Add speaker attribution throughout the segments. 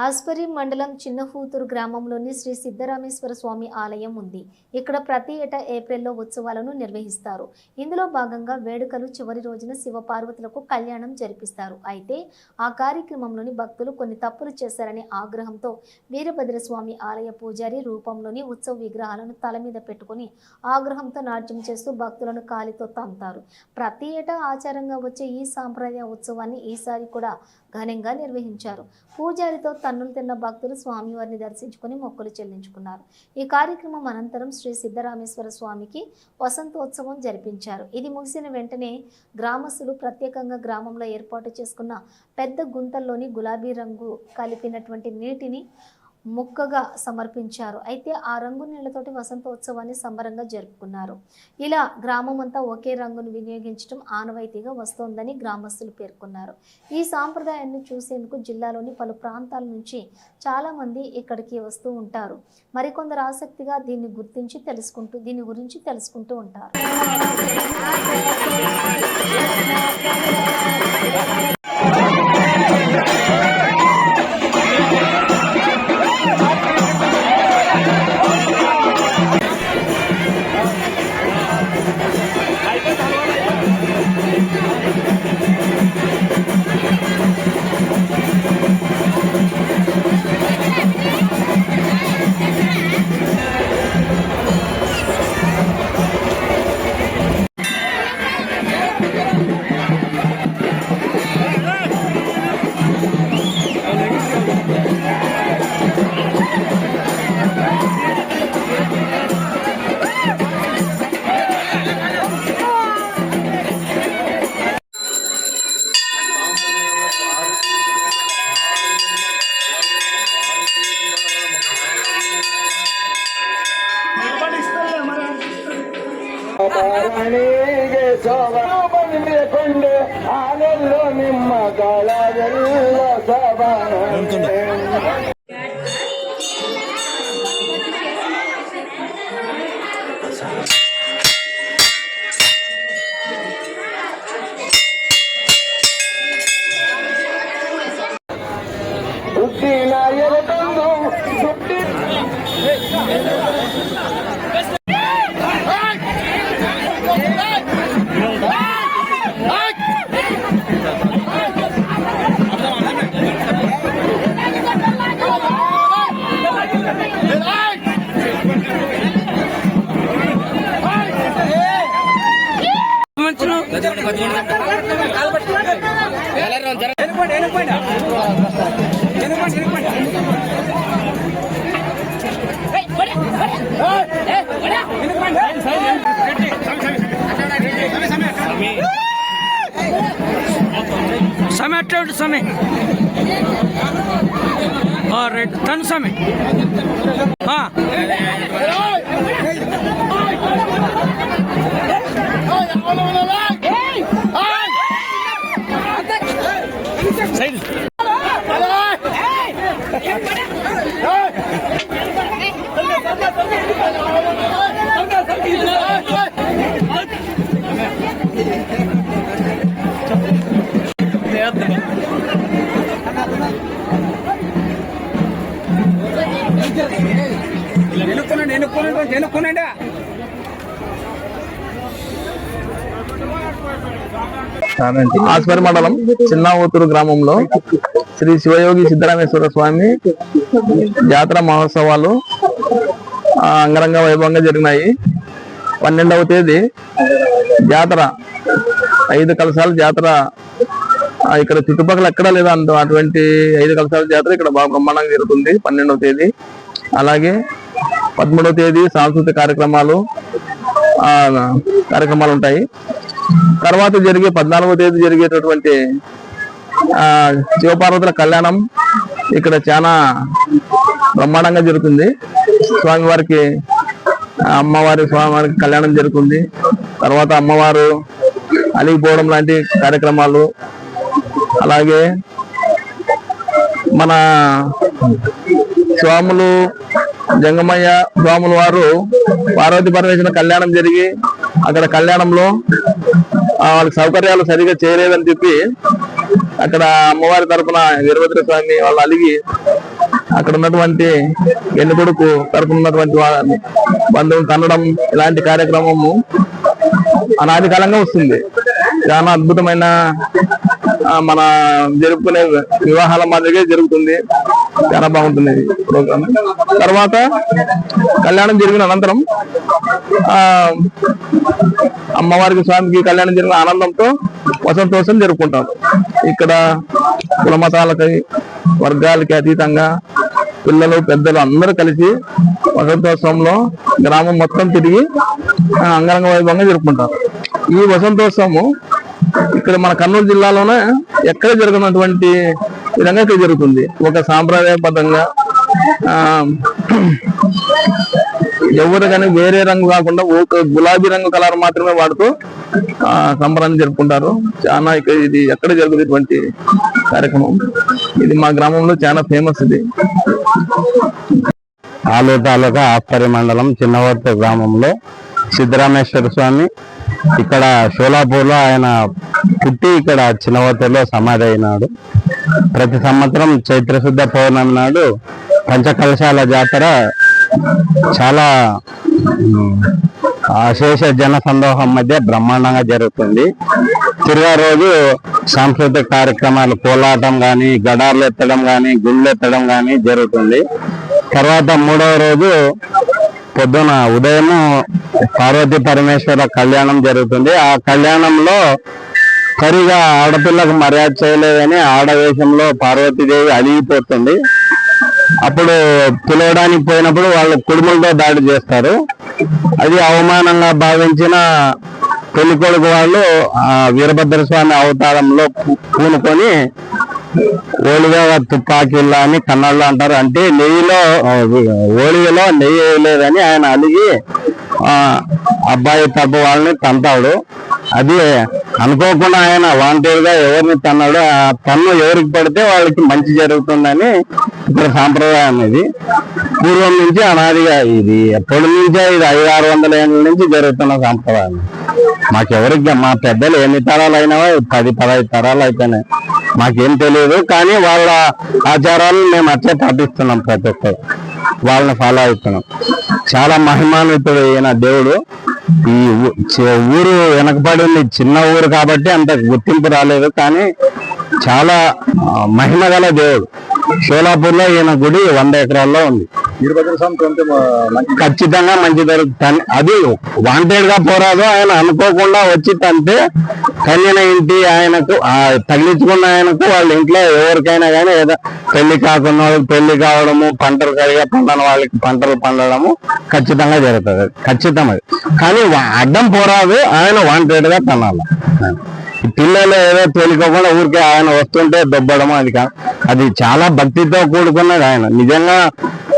Speaker 1: ఆస్పరి మండలం చిన్నహూతూరు గ్రామంలోని శ్రీ సిద్ధరామేశ్వర స్వామి ఆలయం ఉంది. ఇక్కడ ప్రతి ఏటా ఏప్రిల్లో ఉత్సవాలను నిర్వహిస్తారు. ఇందులో భాగంగా వేడుకలు చివరి రోజున శివపార్వతులకు కళ్యాణం జరిపిస్తారు. అయితే ఆ కార్యక్రమంలోని భక్తులు కొన్ని తప్పులు చేశారనే ఆగ్రహంతో వీరభద్రస్వామి ఆలయ పూజారి రూపంలోని ఉత్సవ విగ్రహాలను తల మీద పెట్టుకుని ఆగ్రహంతో నాట్యం చేస్తూ భక్తులను కాలితో తంతారు. ప్రతి ఏటా ఆచారంగా వచ్చే ఈ సాంప్రదాయ ఉత్సవాన్ని ఈసారి కూడా ఘనంగా నిర్వహించారు. పూజారితో తన్నులు తిన్న భక్తులు స్వామివారిని దర్శించుకుని మొక్కులు చెల్లించుకున్నారు. ఈ కార్యక్రమం అనంతరం శ్రీ సిద్ధరామేశ్వర స్వామికి వసంతోత్సవం జరిపించారు. ఇది ముగిసిన వెంటనే గ్రామస్తులు ప్రత్యేకంగా గ్రామంలో ఏర్పాటు చేసుకున్న పెద్ద గుంతల్లోని గులాబీ రంగు కలిపినటువంటి నీటిని ముక్కగా సమర్పించారు. అయితే ఆ రంగు నీళ్లతోటి వసంతోత్సవాన్ని సంబరంగా జరుపుకున్నారు. ఇలా గ్రామం అంతా ఒకే రంగును వినియోగించడం ఆనవాయితీగా వస్తోందని గ్రామస్తులు పేర్కొన్నారు. ఈ సాంప్రదాయాన్ని చూసేందుకు జిల్లాలోని పలు ప్రాంతాల నుంచి చాలా మంది ఇక్కడికి వస్తూ ఉంటారు. మరికొందరు ఆసక్తిగా దీన్ని గురించి తెలుసుకుంటూ ఉంటారు.
Speaker 2: ಕೊಂಡೆ ಆನೆಲ್ಲೋ ನಿಮ್ಮ ಕಾಲದೆಲ್ಲ ಸಬಾನ ದುಡ್ಡಿನ ಎರಡೊಂದು ದುಡ್ಡಿ
Speaker 3: समय अट्ठावन समय और तन समय हाँ सही
Speaker 4: ఆస్పరి మండలం చిన్నహూతూరు గ్రామంలో శ్రీ శివయోగి సిద్ధరామేశ్వర స్వామి జాతర మహోత్సవాలు అంగరంగ వైభవంగా జరిగినాయి. 12వ తేదీ జాతర 5 కలశాల జాతర ఇక్కడ చుట్టుపక్కల ఎక్కడా లేదా అటువంటి 5 కలశాల జాతర ఇక్కడ బాగా బ్రహ్మాండంగా జరుగుతుంది 12వ తేదీ. అలాగే 13వ తేదీ సాంస్కృతిక కార్యక్రమాలు ఉంటాయి. తర్వాత 14వ తేదీ జరిగేటటువంటి శివపార్వతుల కళ్యాణం ఇక్కడ చాలా బ్రహ్మాండంగా జరుగుతుంది. స్వామివారికి స్వామివారికి కళ్యాణం జరుగుతుంది. తర్వాత అమ్మవారు అలిగిపోవడం లాంటి కార్యక్రమాలు, అలాగే మన స్వాములు జంగమయ్య స్వాముల వారు పార్వతీ పరమేశ్వర కళ్యాణం జరిగి అక్కడ కళ్యాణంలో వాళ్ళకి సౌకర్యాలు సరిగా చేయలేదని చెప్పి అక్కడ అమ్మవారి తరపున వీరభద్ర స్వామి వాళ్ళు అలిగి అక్కడ ఉన్నటువంటి పెళ్లి కొడుకు తరపున ఉన్నటువంటి బంధువులు తన్నడం ఇలాంటి కార్యక్రమము అనాది కాలంగా వస్తుంది. చాలా అద్భుతమైన మన జరుపుకునే వివాహాల మాదిరిగా జరుగుతుంది. చాలా బాగుంటుంది ప్రోగ్రామ్. తర్వాత కళ్యాణం జరిగిన అనంతరం అమ్మవారికి స్వామికి కళ్యాణం జరిగిన ఆనందంతో వసంతోత్సవం జరుపుకుంటారు. ఇక్కడ కుల మతాలకి వర్గాలకి అతీతంగా పిల్లలు పెద్దలు అందరూ కలిసి వసంతోత్సవంలో గ్రామం మొత్తం తిరిగి అంగరంగ వైభవంగా జరుపుకుంటారు. ఈ వసంతోత్సవము ఇక్కడ మన కర్నూలు జిల్లాలోనే ఎక్కడ జరుగుతున్నటువంటి విధంగా ఇక్కడ జరుగుతుంది. ఒక సాంప్రదాయబద్ధంగా ఎవరు కానీ వేరే రంగు కాకుండా ఒక గులాబీ రంగు కలర్ మాత్రమే వాడుతూ సంబరాన్ని జరుపుకుంటారు. చాలా ఇది ఎక్కడ జరుగుతున్నటువంటి కార్యక్రమం. ఇది మా గ్రామంలో చాలా ఫేమస్. ఇది
Speaker 5: ఆలూరు తాలూకా ఆస్పరి మండలం చిన్నవర్తి గ్రామంలో సిద్ధరామేశ్వర స్వామి ఇక్కడ షోలాపూర్ లో ఆయన పుట్టి ఇక్కడ చిన్నవర్తిలో సమాధి అయినాడు. ప్రతి సంవత్సరం చైత్రశుద్ధ పౌర్ణమి నాడు పంచకలశాల జాతర చాలా అశేష జన సందోహం మధ్య బ్రహ్మాండంగా జరుగుతుంది. తిరుగా రోజు సాంస్కృతిక కార్యక్రమాలు కోలాటం గాని, గడార్లు ఎత్తడం గాని, గుండ్లు ఎత్తడం గాని జరుగుతుంది. తర్వాత మూడవ రోజు పొద్దున ఉదయం పార్వతీ పరమేశ్వర కళ్యాణం జరుగుతుంది. ఆ కళ్యాణంలో సరిగా ఆడపిల్లకు మర్యాద చేయలేదని ఆడవేషంలో పార్వతీదేవి అలిగిపోతుంది. అప్పుడు పిలవడానికి పోయినప్పుడు వాళ్ళు కుడుములతో దాడి చేస్తారు. అది అవమానంగా భావించిన పెళ్లి కొడుకు వాళ్ళు వీరభద్ర స్వామి అవతారంలో పూనుకొని ఓలిగా తుపాకీల్లా అని కన్నడలో అంటారు. అంటే నెయ్యిలో ఓలిగలో నెయ్యి వేయలేదని ఆయన అలిగి అబ్బాయి తప్పు వాళ్ళని తంతాడు. అది అనుకోకుండా ఆయన వాంటెడ్ గా ఎవరిని తన్నాడు, ఆ తన్ను ఎవరికి పడితే వాళ్ళకి మంచి జరుగుతుందని ఇక్కడ సాంప్రదాయం. ఇది పూర్వం నుంచి అనాదిగా ఇది ఎప్పటి నుంచే ఇది 500-600 ఏళ్ళ నుంచి జరుగుతున్న సాంప్రదాయం. మాకెవరికి మా పెద్దలు ఎన్ని తరాలు అయినావో 10-15 తరాలు అయిపోయినాయి. మాకేం తెలియదు, కానీ వాళ్ళ ఆచారాలను మేము అట్లే పాటిస్తున్నాం. ప్రతి ఒక్కరు వాళ్ళని ఫాలో అవుతున్నాం. చాలా మహిమాన్వితుడు ఈయన దేవుడు. ఈ ఊరు వెనకబడింది, చిన్న ఊరు కాబట్టి అంత గుర్తింపు రాలేదు, కానీ చాలా మహిమ గల దేవుడు. షోలాపూర్ లో ఈయన గుడి 100 ఎకరాల్లో ఉంది. ఖచ్చితంగా మంచి జరుగుతుంది. అది వాంటెడ్ గా పోరాదు, ఆయన అనుకోకుండా వచ్చి తంటే కన్యన ఇంటి ఆయనకు తగిలించుకున్న ఆయనకు వాళ్ళ ఇంట్లో ఎవరికైనా కానీ ఏదో పెళ్లి కాకున్న వాళ్ళకి పెళ్లి కావడము, పంటలు సరిగా పండని వాళ్ళకి పంటలు పండడము ఖచ్చితంగా జరుగుతుంది. ఖచ్చితంగా. కానీ అడ్డం పోరాదు, ఆయన వాంటెడ్ గా తనాలి. పిల్లలు ఏదో తేలికోకుండా ఊరికే ఆయన వస్తుంటే దొబ్బడము అది కాదు. అది చాలా భక్తితో కూడుకున్నది. ఆయన నిజంగా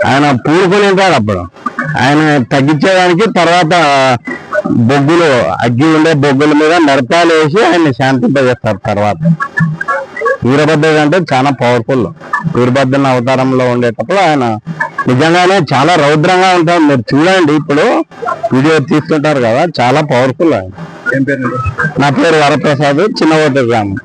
Speaker 5: ఆయన పూడుకుని ఉంటాడు. అప్పుడు ఆయన తగ్గించేదానికి తర్వాత బొగ్గులు అగ్గి ఉండే బొగ్గుల మీద మిరపాలు వేసి ఆయన శాంతింపజేస్తారు. తర్వాత వీరభద్రుడు అంటే చాలా పవర్ఫుల్. వీరభద్రుని అవతారంలో ఉండేటప్పుడు ఆయన నిజంగానే చాలా రౌద్రంగా ఉంటారు. మీరు చూడండి, ఇప్పుడు వీడియో తీస్తుంటారు కదా, చాలా పవర్ఫుల్ ఆయన. నా పేరు వరప్రసాద్, చిన్నవర్తి గ్రామం.